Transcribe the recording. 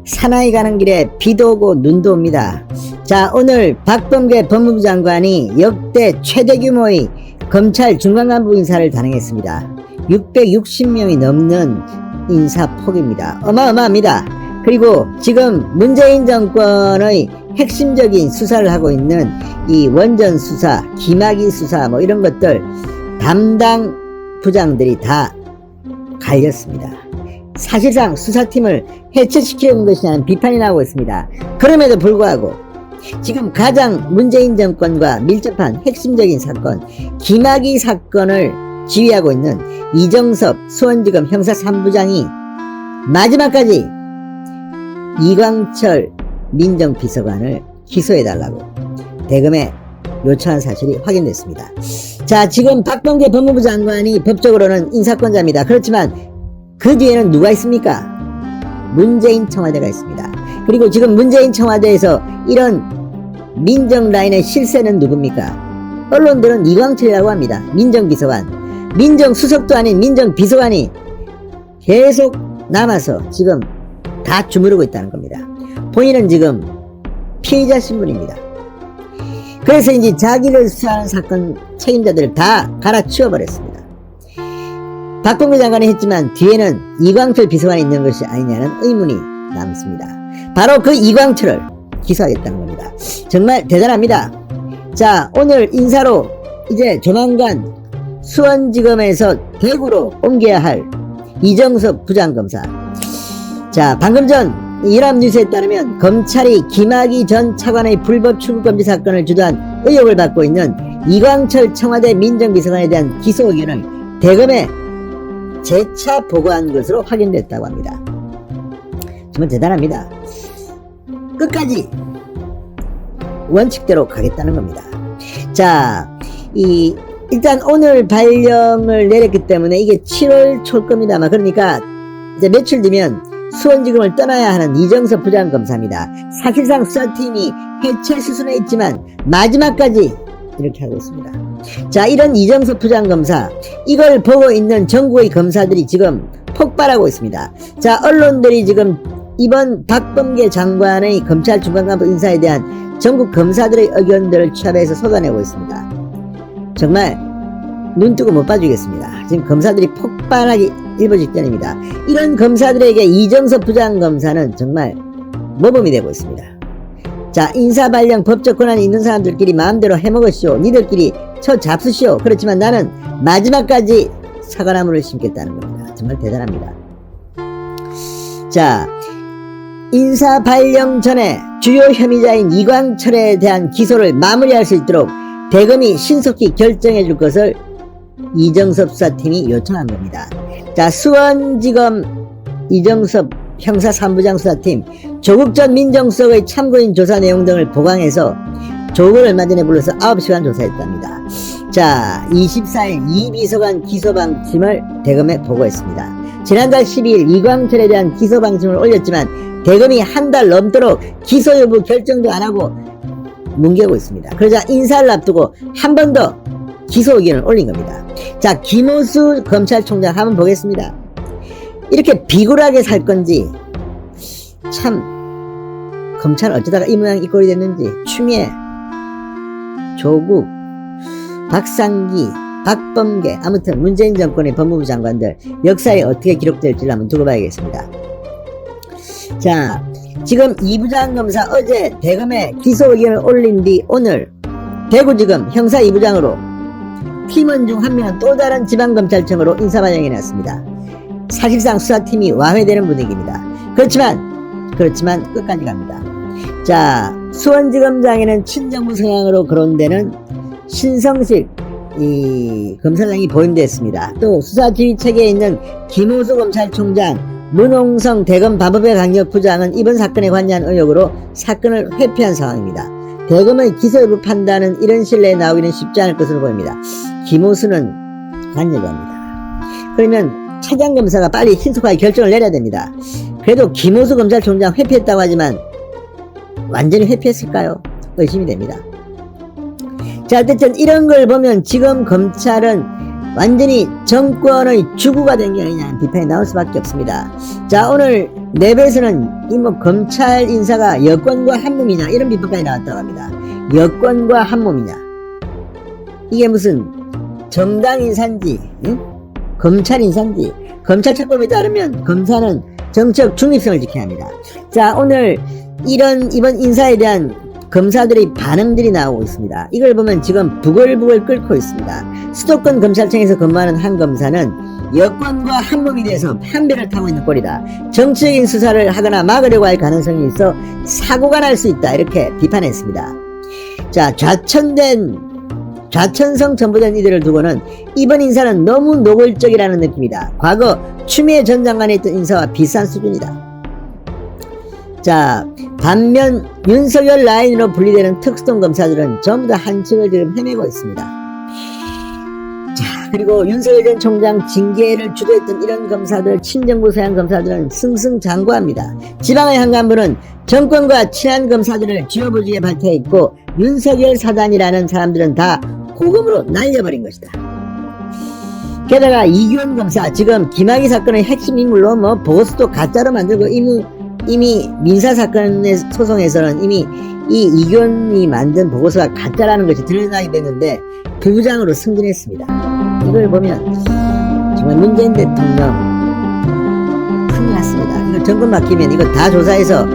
사나이 가는 길에 비도 오고 눈도 옵니다. 자, 오늘 박범계 법무부 장관이 역대 최대 규모의 검찰 중간간부 인사를 단행했습니다. 660명이 넘는 인사폭입니다. 어마어마합니다. 그리고 지금 문재인 정권의 핵심적인 수사를 하고 있는 이 원전 수사, 김학의 수사 뭐 이런 것들 담당 부장들이 다 갈렸습니다. 사실상 수사팀을 해체시키려는 것이라는 비판이 나오고 있습니다. 그럼에도 불구하고 지금 가장 문재인 정권과 밀접한 핵심적인 사건, 김학의 사건을 지휘하고 있는 이정섭 수원지검 형사 3부장이 마지막까지 이광철 민정비서관을 기소해달라고 대검에 요청한 사실이 확인됐습니다. 자, 지금 박범계 법무부 장관이 법적으로는 인사권자입니다. 그렇지만 그 뒤에는 누가 있습니까? 문재인 청와대가 있습니다. 그리고 지금 문재인 청와대에서 이런 민정 라인의 실세는 누굽니까? 언론들은 이광철이라고 합니다. 민정비서관. 민정수석도 아닌 민정비서관이 계속 남아서 지금 다 주무르고 있다는 겁니다. 본인은 지금 피의자 신분입니다. 그래서 이제 자기를 수사하는 사건 책임자들을 다 갈아치워버렸습니다. 박범계 장관이 했지만 뒤에는 이광철 비서관이 있는 것이 아니냐는 의문이 남습니다. 바로 그 이광철을 기소하겠다는 겁니다. 정말 대단합니다. 자, 오늘 인사로 이제 조만간 수원지검에서 대구로 옮겨야 할 이정섭 부장검사. 자, 방금 전 일합뉴스에 따르면 검찰이 김학의 전 차관의 불법 출국금지 사건을 주도한 의혹을 받고 있는 이광철 청와대 민정비서관에 대한 기소 의견을 대검에 재차 보고한 것으로 확인됐다고 합니다. 정말 대단합니다. 끝까지 원칙대로 가겠다는 겁니다. 자, 일단 오늘 발령을 내렸기 때문에 이게 7월 초 겁니다만, 그러니까 이제 며칠 뒤면 수원지검을 떠나야 하는 이정섭 부장검사입니다. 사실상 수사팀이 해체 수순에 있지만 마지막까지 이렇게 하고 있습니다. 자, 이런 이정섭 부장검사, 이걸 보고 있는 전국의 검사들이 지금 폭발하고 있습니다. 자, 언론들이 지금 이번 박범계 장관의 검찰 중간간부 인사에 대한 전국 검사들의 의견들을 취합해서 쏟아내고 있습니다. 정말 눈뜨고 못 봐주겠습니다. 지금 검사들이 폭발하기 일보 직전입니다. 이런 검사들에게 이정섭 부장검사는 정말 모범이 되고 있습니다. 자, 인사발령 법적 권한이 있는 사람들끼리 마음대로 해먹으시오. 니들끼리 쳐 잡수시오. 그렇지만 나는 마지막까지 사과나무를 심겠다는 겁니다. 정말 대단합니다. 자, 인사발령 전에 주요 혐의자인 이광철에 대한 기소를 마무리할 수 있도록 대검이 신속히 결정해 줄 것을 이정섭 수사팀이 요청한 겁니다. 자, 수원지검 이정섭 형사 3부장 수사팀 조국 전 민정수석의 참고인 조사 내용 등을 보강해서 조국을 얼마 전에 불러서 9시간 조사했답니다. 자, 24일 이비서관 기소 방침을 대검에 보고했습니다. 지난달 12일 이광철에 대한 기소 방침을 올렸지만 대검이 한 달 넘도록 기소 여부 결정도 안 하고 뭉개고 있습니다. 그러자 인사를 앞두고 한 번 더 기소 의견을 올린 겁니다. 자, 김호수 검찰총장 한번 보겠습니다. 이렇게 비굴하게 살 건지, 참 검찰 어쩌다가 이 모양 이 꼴이 됐는지. 추미애, 조국, 박상기, 박범계, 아무튼 문재인 정권의 법무부 장관들 역사에 어떻게 기록될지 한번 두고 봐야겠습니다. 자, 지금 이 부장검사 어제 대검에 기소 의견을 올린 뒤 오늘 대구지검 형사 2부장으로 팀원 중 한 명은 또 다른 지방검찰청으로 인사발령이 났습니다. 사실상 수사팀이 와해되는 분위기입니다. 그렇지만 끝까지 갑니다. 자, 수원지검장에는 친정부 성향으로 거론되는 신성식 검사장이 보임됐습니다. 또 수사지휘체계에 있는 김호수 검찰총장, 문홍성 대검 반법의 강력부장은 이번 사건에 관여한 의혹으로 사건을 회피한 상황입니다. 대검의 기소 여부 판단은 이런 신뢰에 나오기는 쉽지 않을 것으로 보입니다. 김호수는 관여자입니다. 그러면 차장검사가 빨리 신속하게 결정을 내려야 됩니다. 그래도 김호수 검찰총장 회피했다고 하지만 완전히 회피했을까요? 의심이 됩니다. 자, 어쨌든 이런 걸 보면 지금 검찰은 완전히 정권의 주구가 된 게 아니냐는 비판이 나올 수밖에 없습니다. 자, 오늘 내부에서는 이 뭐 검찰 인사가 여권과 한몸이냐 이런 비판까지 나왔다고 합니다. 여권과 한몸이냐, 이게 무슨 정당 인사인지, 응? 검찰 인사인지. 검찰 처법에 따르면 검사는 정책 중립성을 지켜야 합니다. 자, 오늘 이번 인사에 대한 검사들의 반응들이 나오고 있습니다. 이걸 보면 지금 부글부글 끓고 있습니다. 수도권 검찰청에서 근무하는 한 검사는 여권과 한몸이 돼서 판별을 타고 있는 꼴이다. 정치적인 수사를 하거나 막으려고 할 가능성이 있어 사고가 날 수 있다. 이렇게 비판했습니다. 자, 좌천성 전부된 이들을 두고는 이번 인사는 너무 노골적이라는 느낌이다. 과거 추미애 전 장관에 있던 인사와 비슷한 수준이다. 자, 반면 윤석열 라인으로 분리되는 특수통 검사들은 전부 다 한층을 지금 헤매고 있습니다. 자, 그리고 윤석열 전 총장 징계를 주도했던 이런 검사들, 친정부 서양 검사들은 승승장구합니다. 지방의 한 간부는 정권과 친한 검사들을 쥐어부지게 발표했고, 윤석열 사단이라는 사람들은 다 고금으로 날려버린 것이다. 게다가 이규원 검사, 지금 김학의 사건의 핵심 인물로 뭐 보고서도 가짜로 만들고 이미 민사사건의 소송에서는 이미 이 이규원이 만든 보고서가 가짜라는 것이 드러나게 됐는데 부부장으로 승진했습니다. 이걸 보면 정말 문재인 대통령 큰일 났습니다. 이거 정권 맡기면 이거 다 조사해서